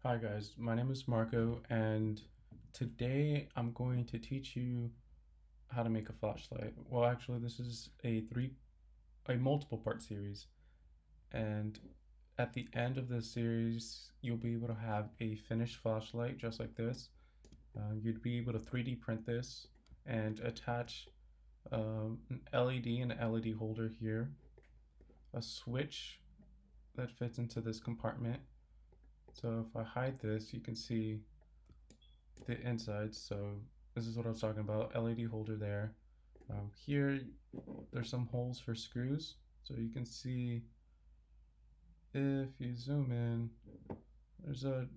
Hi guys, my name is Marco, and today I'm going to teach you how to make a flashlight. Well, actually, this is a multiple part series, and at the end of this series, you'll be able to have a finished flashlight just like this. You'd be able to 3D print this and attach an LED and an LED holder here, a switch that fits into this compartment. So if I hide this, you can see the insides. So this is what I was talking about, LED holder there. Here there's some holes for screws, so you can see if you zoom in, there's a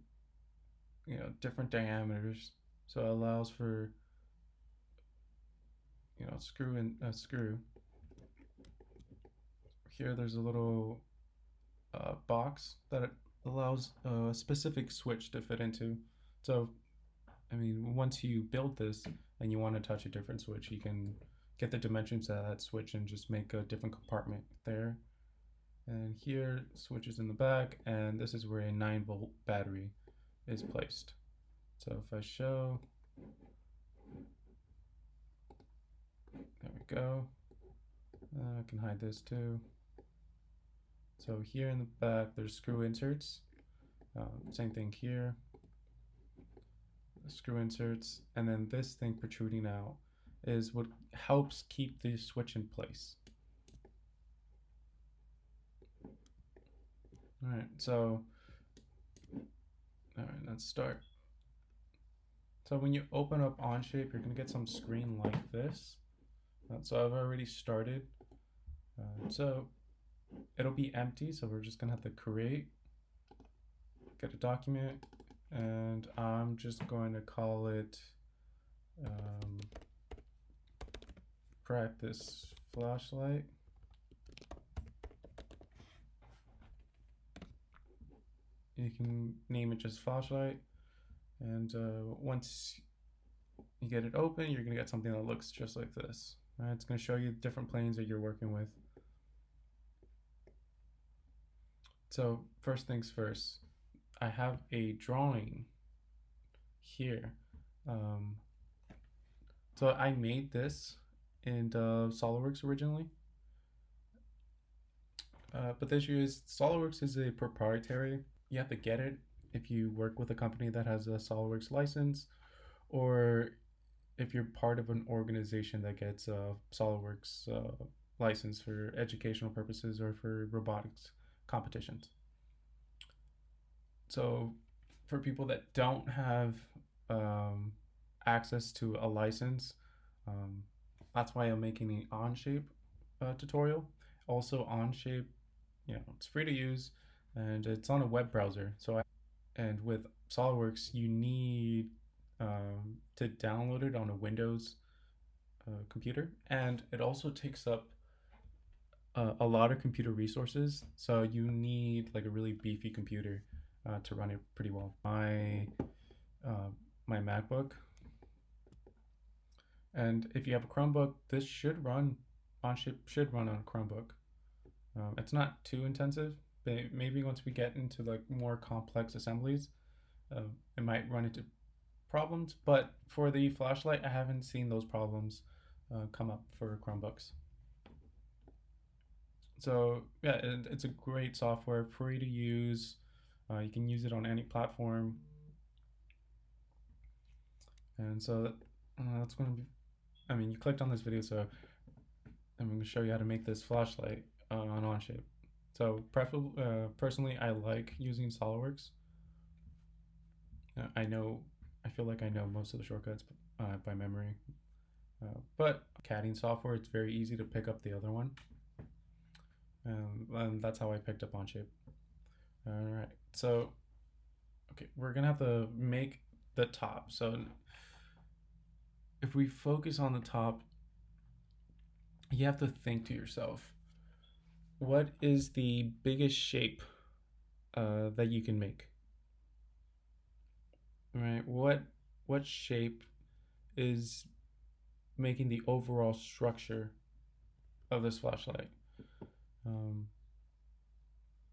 different diameters, so it allows for screw in a screw. Here there's a little box that allows a specific switch to fit into. So I mean, once you build this and you want to touch a different switch, you can get the dimensions of that switch and just make a different compartment there. And here, switch is in the back, and this is where a 9-volt battery is placed. So if I show, there we go. I can hide this too. So here in the back, there's screw inserts. Same thing here. Screw inserts, and then this thing protruding out is what helps keep the switch in place. Alright, let's start. So when you open up OnShape, you're going to get some screen like this. So I've already started. So it'll be empty, so we're just going to have to create, get a document, and I'm just going to call it practice flashlight. You can name it just flashlight, and once you get it open, you're going to get something that looks just like this. It's going to show you different planes that you're working with. So first things first, I have a drawing here. So I made this in SolidWorks originally. But the issue is SolidWorks is a proprietary. You have to get it if you work with a company that has a SolidWorks license, or if you're part of an organization that gets a SolidWorks license for educational purposes or for robotics competitions. So for people that don't have access to a license, that's why I'm making the OnShape tutorial. Also, OnShape, it's free to use, and it's on a web browser. And with SolidWorks, you need to download it on a Windows computer, and it also takes up a lot of computer resources. So you need like a really beefy computer to run it pretty well. My MacBook, and if you have a Chromebook, this should run OnShape should run on a Chromebook. It's not too intensive, but maybe once we get into like more complex assemblies, it might run into problems. But for the flashlight, I haven't seen those problems come up for Chromebooks. So yeah, it's a great software, free to use. You can use it on any platform. And so that's going to be, I mean, you clicked on this video, so I'm going to show you how to make this flashlight on OnShape. So personally, I like using SolidWorks. I feel like I know most of the shortcuts by memory. But CADing software, it's very easy to pick up the other one. And that's how I picked up OnShape. All right, so okay, we're gonna have to make the top. So if we focus on the top, you have to think to yourself, what is the biggest shape that you can make? Right? What shape is making the overall structure of this flashlight?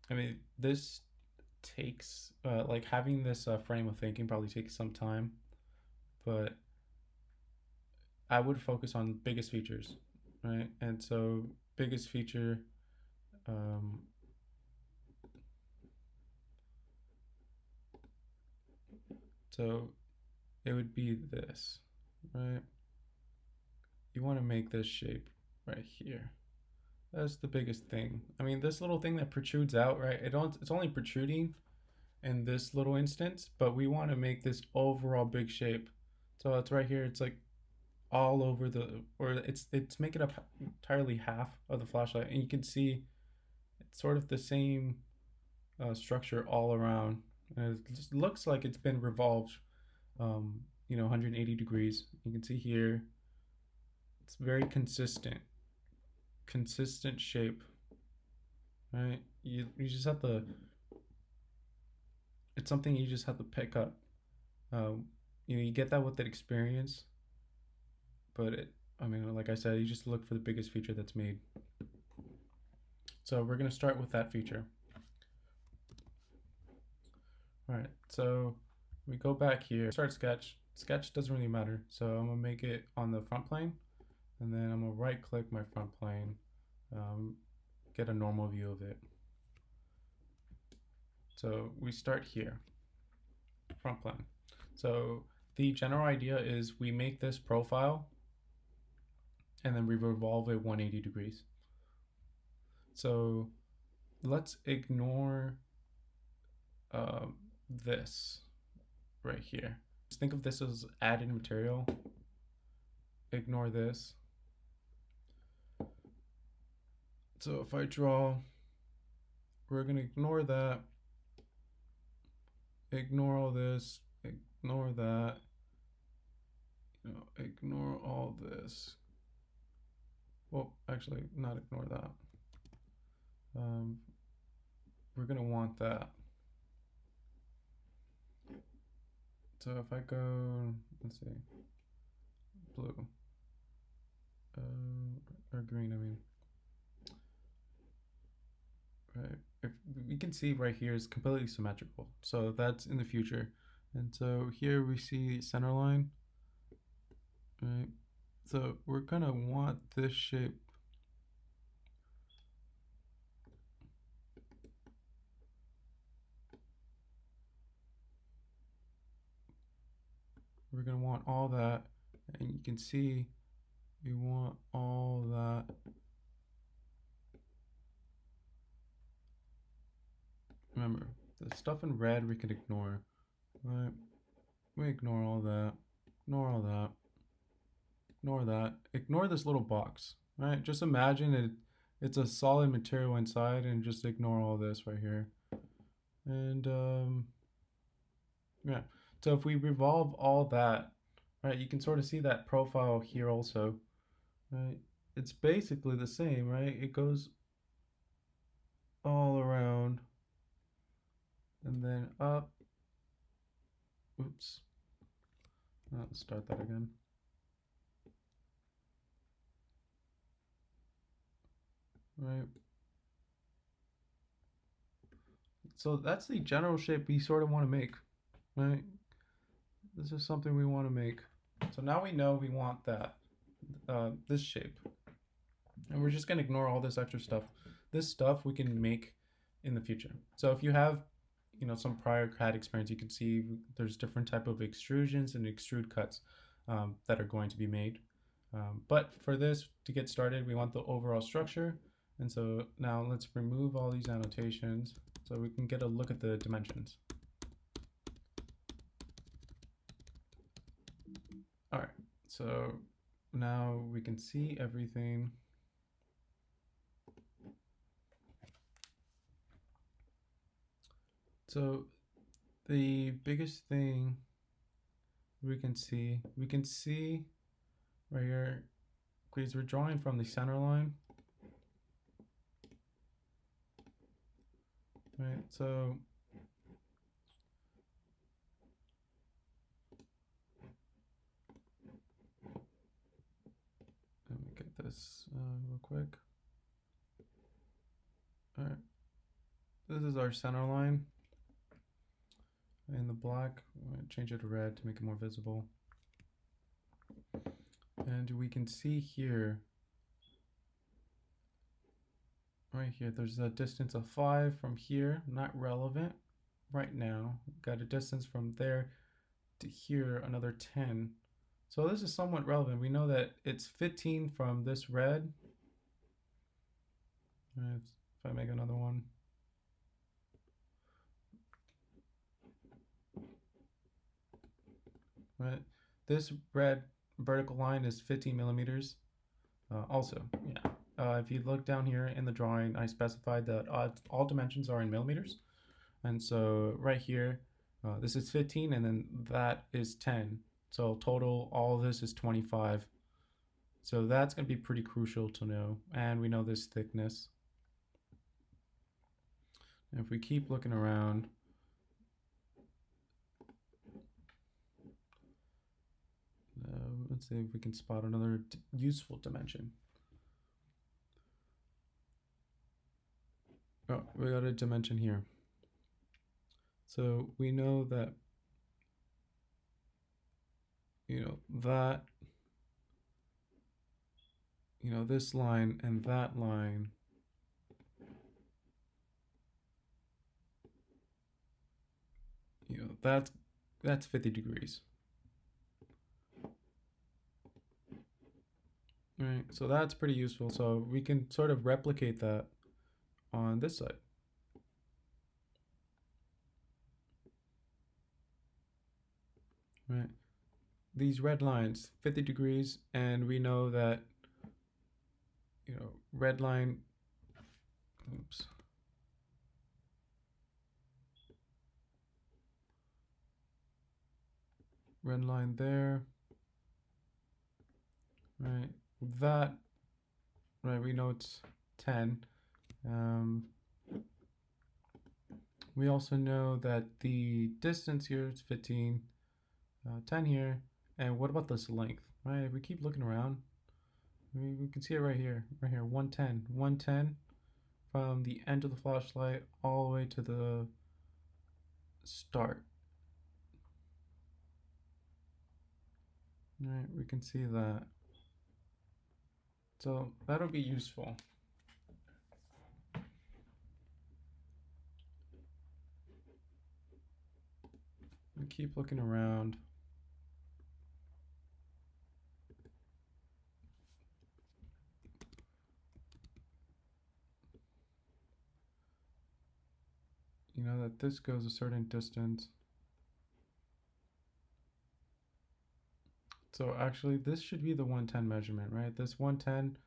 I mean, this takes like having this frame of thinking probably takes some time, but I would focus on biggest features, right? And so biggest feature, um, so it would be this, right? You want to make this shape right here. That's the biggest thing. I mean, this little thing that protrudes out, right? It's only protruding in this little instance, but we want to make this overall big shape. So it's right here. It's like all over the, or it's making up entirely half of the flashlight, and you can see it's sort of the same structure all around. And it just looks like it's been revolved, 180 degrees. You can see here, it's very consistent shape, right? You just have to. It's something you just have to pick up. You get that with the experience, but I mean, like I said, you just look for the biggest feature that's made. So we're gonna start with that feature. All right, so we go back here, start sketch. Sketch doesn't really matter. So I'm gonna make it on the front plane, and then I'm gonna right click my front plane, get a normal view of it. So we start here, front plane. So the general idea is we make this profile and then we revolve it 180 degrees. So let's ignore this right here. Just think of this as added material. Ignore this. So if I draw, we're gonna ignore that, ignore all this, ignore that, ignore all this. Well, actually, not ignore that. We're gonna want that. So if I go, let's see, blue, or green, I mean, right? If we can see right here is completely symmetrical, so that's in the future. And so here we see center line, right? So we're gonna want this shape. We're gonna want all that, and you can see we want all that. Remember, the stuff in red we can ignore, right? We ignore all that, ignore all that, ignore that, ignore this little box, right? Just imagine it's a solid material inside, and just ignore all this right here. And yeah, so if we revolve all that, right, you can sort of see that profile here also, right? It's basically the same, right? It goes all around and then up. Oops. Let's start that again. Right. So that's the general shape we sort of want to make, right? This is something we want to make. So now we know we want that, this shape. And we're just going to ignore all this extra stuff. This stuff we can make in the future. So if you have, some prior CAD experience, you can see there's different type of extrusions and extrude cuts that are going to be made. But for this, to get started, we want the overall structure. And so now let's remove all these annotations so we can get a look at the dimensions. All right, so now we can see everything. So the biggest thing we can see right here, because we're drawing from the center line, right? So let me get this real quick. All right, this is our center line. in the black. I'm going to change it to red to make it more visible. And we can see here, right here, there's a distance of 5 from here, not relevant right now. We've got a distance from there to here, another 10. So this is somewhat relevant. We know that it's 15 from this red. Right, if I make another one. Right, this red vertical line is 15 millimeters. Also, yeah. If you look down here in the drawing, I specified that all dimensions are in millimeters. And so right here, this is 15 and then that is 10. So total, all of this is 25. So that's going to be pretty crucial to know. And we know this thickness. And if we keep looking around, let's see if we can spot another useful dimension. Oh, we got a dimension here. So we know that, that, this line and that line, that's 50 degrees. Right, so that's pretty useful. So we can sort of replicate that on this side. Right, these red lines, 50 degrees, and we know that, red line, oops. Red line there, right, that, right, we know it's 10. We also know that the distance here is 15, 10 here, and what about this length, right? If we keep looking around, we can see it right here, 110 from the end of the flashlight all the way to the start. Right, we can see that. So that'll be useful. We keep looking around. That this goes a certain distance. So actually this should be the 110 measurement, right? This 110,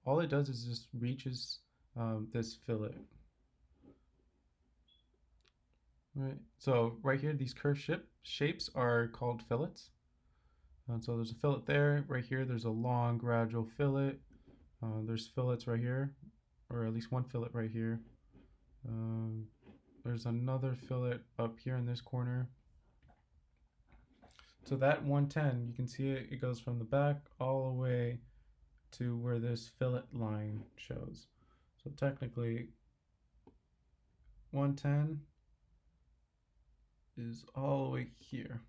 all it does is just reaches this fillet. Right, so right here, these curved shapes are called fillets. So there's a fillet there. Right here, there's a long gradual fillet. There's fillets right here, or at least one fillet right here. There's another fillet up here in this corner. So that 110, you can see it goes from the back all the way to where this fillet line shows. So technically, 110 is all the way here.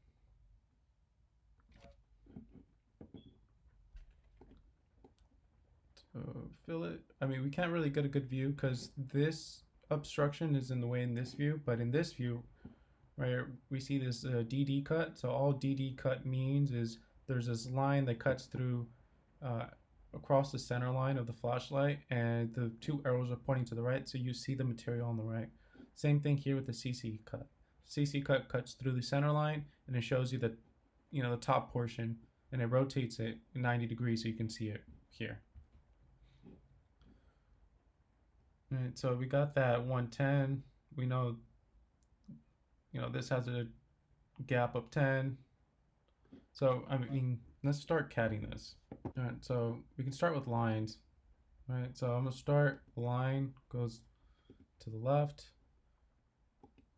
So fillet, I mean, we can't really get a good view because this obstruction is in the way in this view, but in this view, right, we see this DD cut. So all DD cut means is there's this line that cuts through across the center line of the flashlight, and the two arrows are pointing to the right, so you see the material on the right. Same thing here with the CC cut. CC cut cuts through the center line, and it shows you the, the top portion, and it rotates it 90 degrees so you can see it here. Right, so we got that 110. We know, this has a gap of 10. So, I mean, let's start CADing this. All right, so we can start with lines. All right, so I'm gonna start, line goes to the left.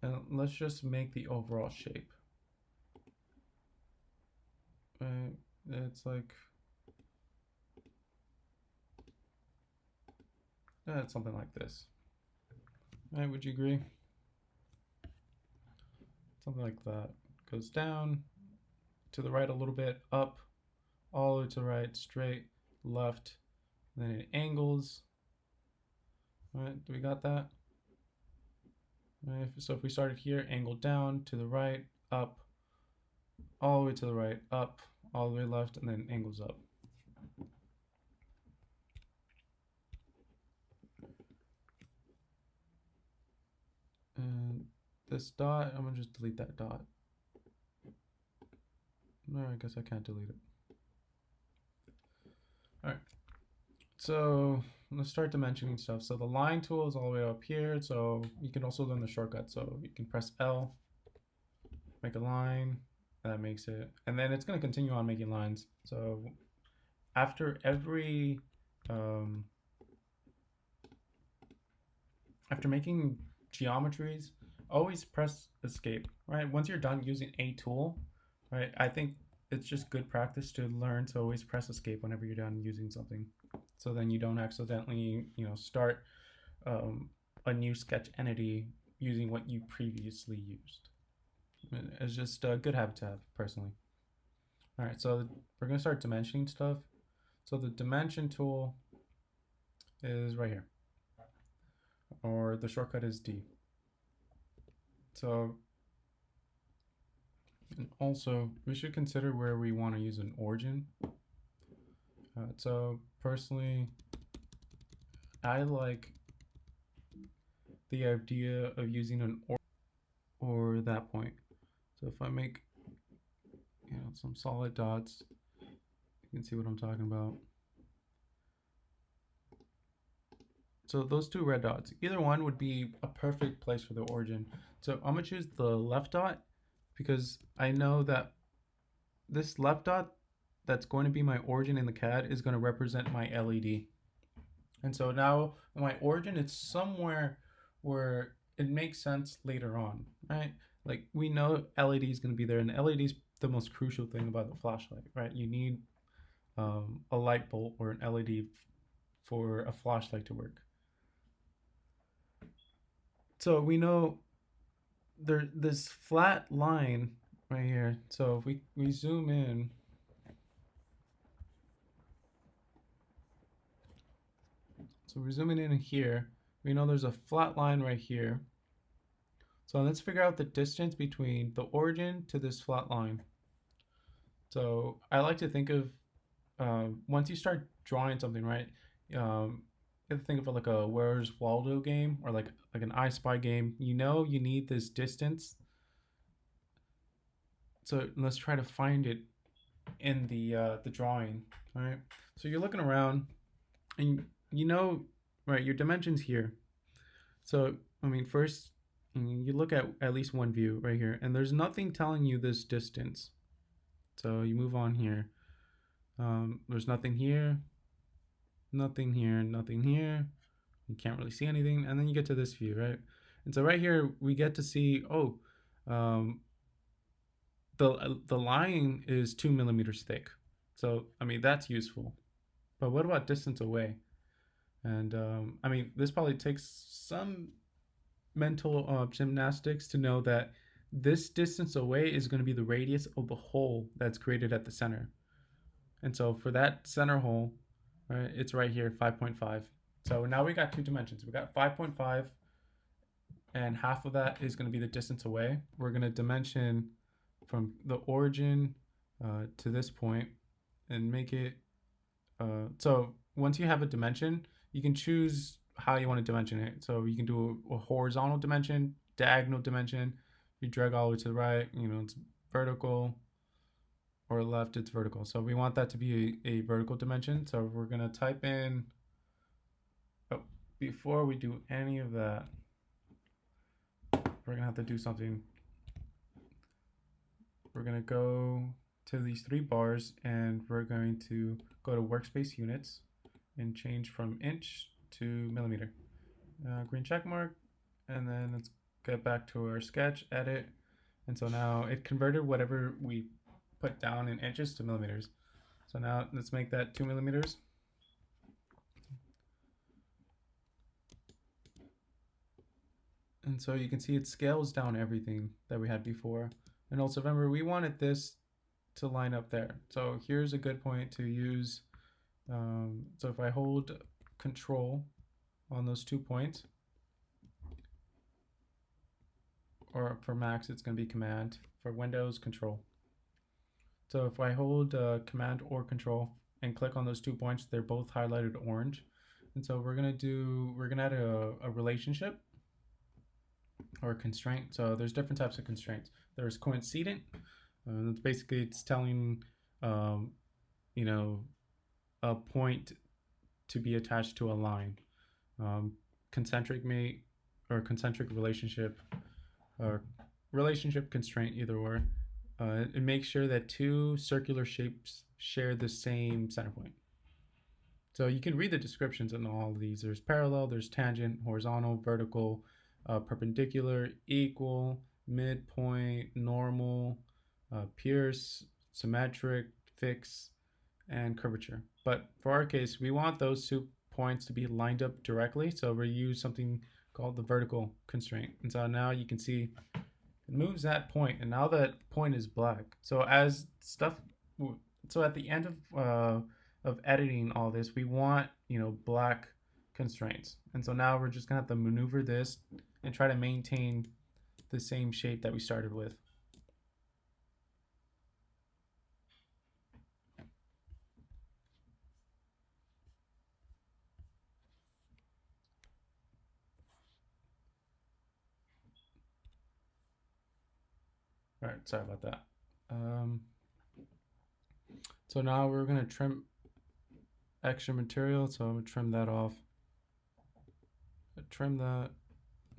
And let's just make the overall shape. Right, it's like, it's something like this. Right, would you agree? something like that. Goes down, to the right a little bit, up, all the way to the right, straight, left, then it angles. All right, do we got that? All right, so if we started here, angle down, to the right, up, all the way to the right, up, all the way left, and then angles up. And this dot, I'm gonna just delete that dot. No, I guess I can't delete it. All right, so let's start dimensioning stuff. So the line tool is all the way up here. So you can also learn the shortcut. So you can press L, make a line, that makes it, and then it's gonna continue on making lines. So after every, after making geometries, always press escape, right? Once you're done using a tool, right, I think it's just good practice to learn to always press escape whenever you're done using something. So then you don't accidentally, start a new sketch entity using what you previously used. It's just a good habit to have, personally. All right, so we're gonna start dimensioning stuff. So the dimension tool is right here, or the shortcut is D. So, and also we should consider where we want to use an origin. So personally, I like the idea of using an or that point. So if I make, some solid dots, you can see what I'm talking about. So those two red dots, either one would be a perfect place for the origin. So I'm gonna choose the left dot because I know that this left dot that's going to be my origin in the CAD is going to represent my LED. And so now my origin is somewhere where it makes sense later on, right? Like we know LED is going to be there, and LED is the most crucial thing about the flashlight, right? You need a light bulb or an LED for a flashlight to work. So we know there's this flat line right here. So if we zoom in, so we're zooming in here, we know there's a flat line right here. So let's figure out the distance between the origin to this flat line. So I like to think of, once you start drawing something, right, you have to think of it like a Where's Waldo game, or like an I Spy game. You need this distance. So let's try to find it in the drawing. All right. So you're looking around, and right, your dimensions here. So I mean, first you look at least one view right here, and there's nothing telling you this distance. So you move on here. There's nothing here, nothing here, nothing here. You can't really see anything, and then you get to this view, right? And so right here we get to see, the line is 2 millimeters thick. So I mean that's useful. But what about distance away? And I mean, this probably takes some mental gymnastics to know that this distance away is going to be the radius of the hole that's created at the center. And so for that center hole, right, it's right here, 5.5. So now we got two dimensions. We got 5.5, and half of that is going to be the distance away. We're going to dimension from the origin to this point and make it, so once you have a dimension, you can choose how you want to dimension it. So you can do a horizontal dimension, diagonal dimension. You drag all the way to the right, it's vertical, or left, it's vertical. So we want that to be a vertical dimension. So we're gonna type in, before we do any of that, we're gonna have to do something. We're gonna go to these three bars, and we're going to go to workspace units and change from inch to millimeter. Green check mark, and then let's get back to our sketch, edit. And so now it converted whatever we put down in inches to millimeters. So now let's make that 2 millimeters. And so you can see it scales down everything that we had before. And also remember, we wanted this to line up there. So here's a good point to use. So if I hold Control on those 2 points, or for Macs it's going to be Command, for Windows Control. So if I hold Command or Control and click on those 2 points, they're both highlighted orange. And so we're gonna add a relationship or a constraint. So there's different types of constraints. There's coincident. It's basically it's telling you know, a point to be attached to a line. Concentric mate or concentric relationship or relationship constraint, either or. It makes sure that 2 circular shapes share the same center point. So you can read the descriptions in all of these. There's parallel, there's tangent, horizontal, vertical, perpendicular, equal, midpoint, normal, pierce, symmetric, fix, and curvature. But for our case, we want those 2 points to be lined up directly. So we use something called the vertical constraint. And so now you can see it moves that point, and now that point is black. So at the end of editing all this, we want black constraints. And so now we're just gonna have to maneuver this and try to maintain the same shape that we started with. All right, sorry about that. So now we're gonna trim extra material, so I'm gonna trim that off. Trim that.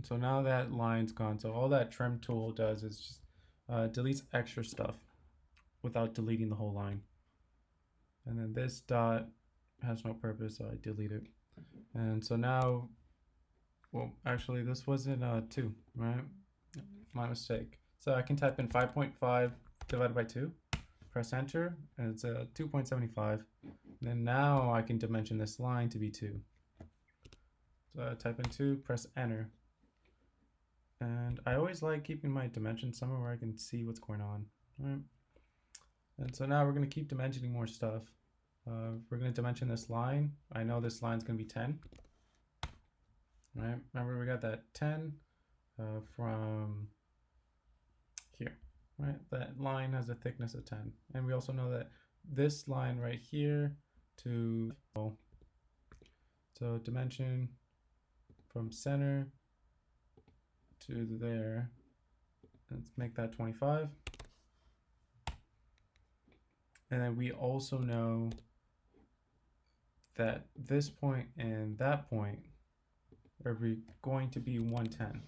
So now that line's gone. So all that trim tool does is just deletes extra stuff without deleting the whole line. And then this dot has no purpose, so I delete it. And so now, well, actually this wasn't 2, right? My mistake. So I can type in 5.5 divided by 2, press enter, and it's 2.75. And now I can dimension this line to be 2. So I type in 2, press enter. And I always like keeping my dimensions somewhere where I can see what's going on. Right? And so now we're going to keep dimensioning more stuff. We're going to dimension this line. I know this line's going to be 10. Right? Remember we got that 10 from here. Right? That line has a thickness of 10. And we also know that this line right here to, so dimension from center to there, let's make that 25. And then we also know that this point and that point are going to be 110.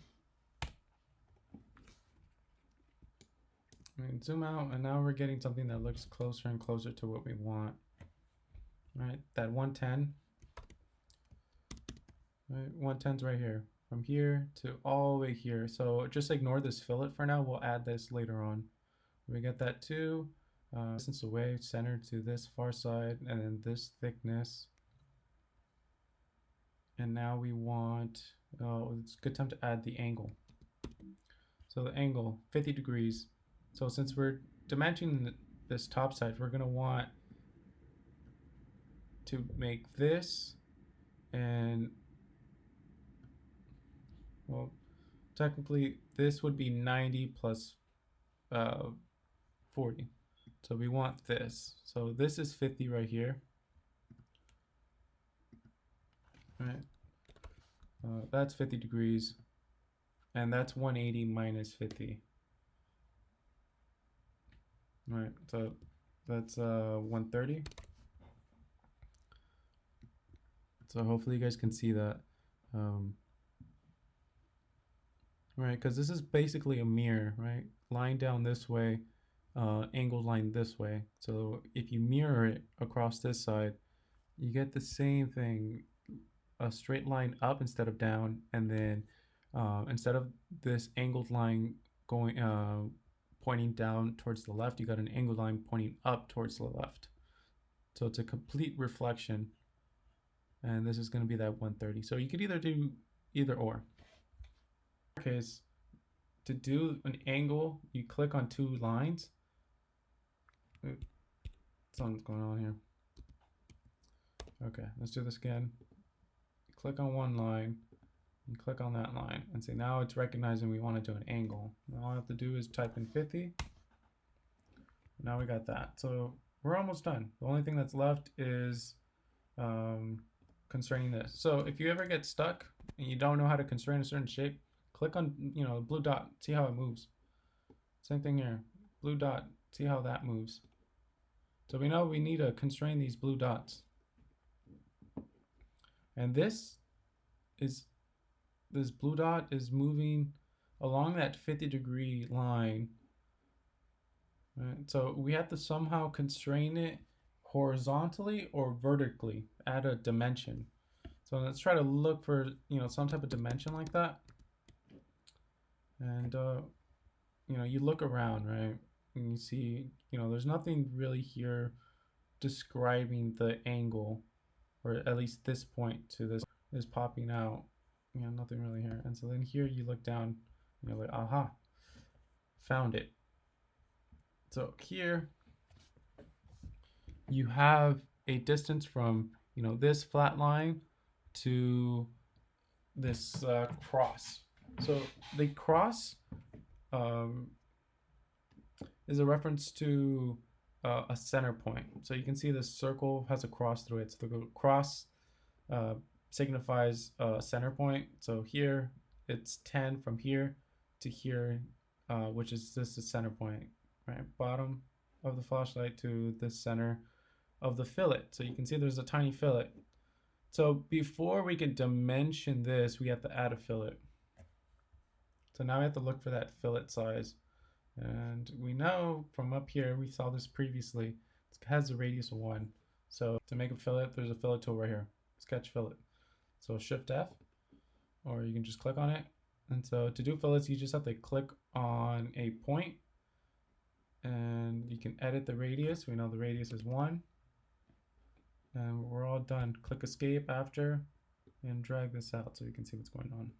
We can zoom out, and now we're getting something that looks closer and closer to what we want. Right, that 110. Right, 110's right here, from here to all the way here. So just ignore this fillet for now. We'll add this later on. We get that 2 distance away, centered to this far side, and then this thickness. And now we want, it's a good time to add the angle. So the angle, 50 degrees. So since we're dimensioning this top side, we're going to want to make this, and well, technically this would be 90 plus 40. So we want this. So this is 50 right here. Right. That's 50 degrees. And that's 180 minus 50. Right. So that's 130. So hopefully you guys can see that. Right, because this is basically a mirror, right? Line down this way, angled line this way. So if you mirror it across this side, you get the same thing, a straight line up instead of down, and then instead of this angled line going pointing down towards the left, you got an angled line pointing up towards the left. So it's a complete reflection, and this is going to be that 130. So you could either do either or. case, to do an angle, you click on two lines. Oops, something's going on here. Okay, let's do this again. Click on one line, and click on that line, and see now it's recognizing we want to do an angle. Now all I have to do is type in 50. Now we got that. So we're almost done. The only thing that's left is constraining this. So if you ever get stuck and you don't know how to constrain a certain shape, click on the blue dot, see how it moves. Same thing here, blue dot, see how that moves. So we know we need to constrain these blue dots. And this blue dot is moving along that 50-degree line. Right? So we have to somehow constrain it horizontally or vertically, add a dimension. So let's try to look for some type of dimension like that. And you look around, right? And you see, there's nothing really here describing the angle, or at least this point to this is popping out. Nothing really here. And so then here you look down, and you're like, aha, found it. So here you have a distance from this flat line to this cross. So the cross is a reference to a center point. So you can see this circle has a cross through it. So the cross signifies a center point. So here it's 10 from here to here, which is this the center point, right? Bottom of the flashlight to the center of the fillet. So you can see there's a tiny fillet. So before we can dimension this, we have to add a fillet. So now we have to look for that fillet size. And we know from up here, we saw this previously, it has a radius of 1. So to make a fillet, there's a fillet tool right here, sketch fillet. So Shift F, or you can just click on it. And so to do fillets, you just have to click on a point, and you can edit the radius. We know the radius is 1. And we're all done. Click Escape after, and drag this out so you can see what's going on.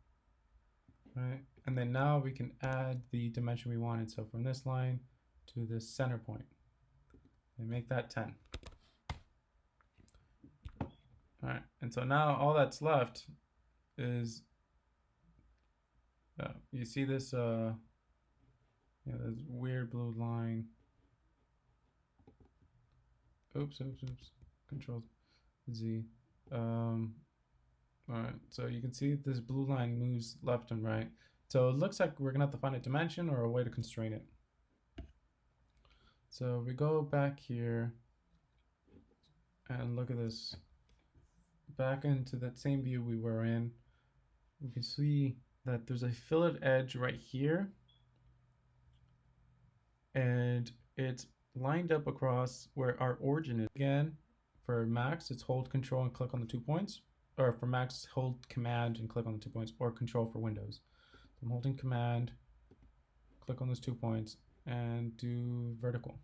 Right, and then now we can add the dimension we wanted. So from this line to this center point, and make that 10. All right, and so now all that's left is you see this this weird blue line. Oops, Control Z. All right, so you can see this blue line moves left and right. So it looks like we're gonna have to find a dimension or a way to constrain it. So we go back here and look at this. Back into that same view we were in, we can see that there's a fillet edge right here, and it's lined up across where our origin is. Again, for max, it's hold Control and click on the 2 points. Or for max, hold Command and click on the 2 points, or Control for Windows. So I'm holding Command, click on those 2 points, and do vertical.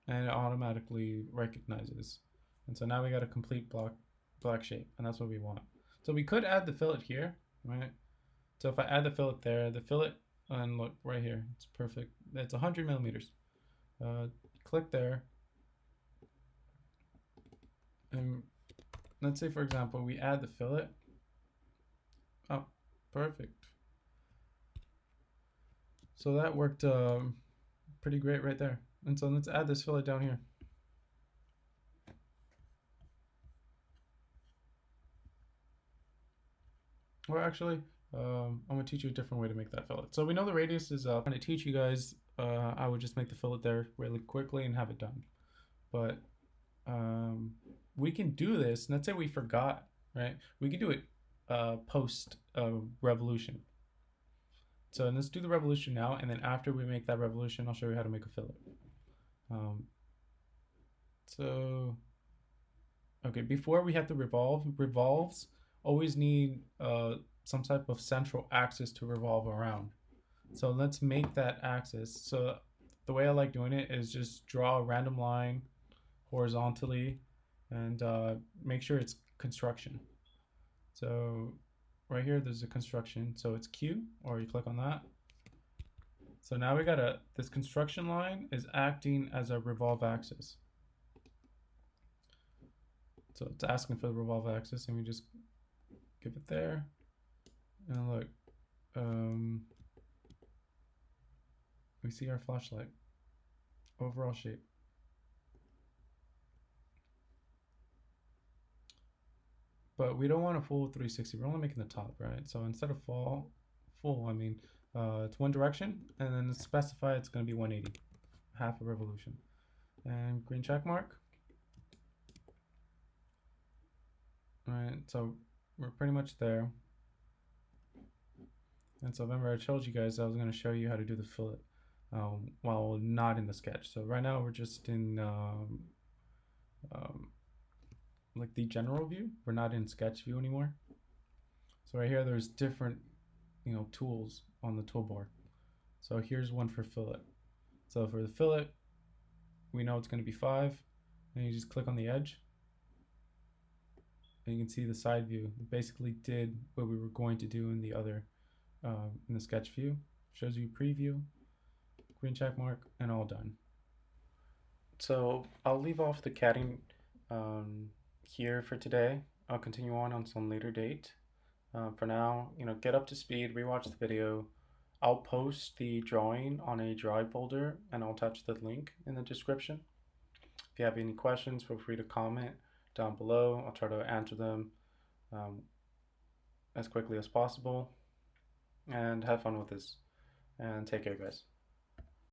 And it automatically recognizes. And so now we got a complete black shape, and that's what we want. So we could add the fillet here, right? So if I add the fillet there, the fillet, and look right here, it's perfect. It's 100 millimeters. Click there. And let's say, for example, we add the fillet. Oh, perfect. So that worked pretty great right there. And so let's add this fillet down here. Or actually, I'm going to teach you a different way to make that fillet. So we know the radius is up. I'm going to teach you guys, I would just make the fillet there really quickly and have it done. But we can do this. Let's say we forgot, right? We can do it post revolution. So let's do the revolution now, and then after we make that revolution, I'll show you how to make a fillet. Okay, before we have to revolve, revolves always need some type of central axis to revolve around. So let's make that axis. So the way I like doing it is just draw a random line horizontally and make sure it's construction. So right here, there's a construction. So it's Q, or you click on that. So now we got this construction line is acting as a revolve axis. So it's asking for the revolve axis, and we just give it there. And look, we see our flashlight, overall shape. But we don't want a full 360. We're only making the top, right? So instead of full, I mean, it's one direction, and then specify it's going to be 180, half a revolution. And green check mark. All right, so we're pretty much there. And so remember, I told you guys I was going to show you how to do the fillet while not in the sketch. So right now we're just in like the general view. We're not in sketch view anymore. So right here, there's different tools on the toolbar. So here's one for fillet. So for the fillet, we know it's going to be 5, and you just click on the edge, and you can see the side view. It basically did what we were going to do in the other in the sketch view. Shows you preview, green check mark, and all done. So I'll leave off the CADing here for today. I'll continue on some later date. For now, get up to speed, rewatch the video. I'll post the drawing on a Drive folder, and I'll attach the link in the description. If you have any questions, feel free to comment down below. I'll try to answer them as quickly as possible. And have fun with this. And take care, guys.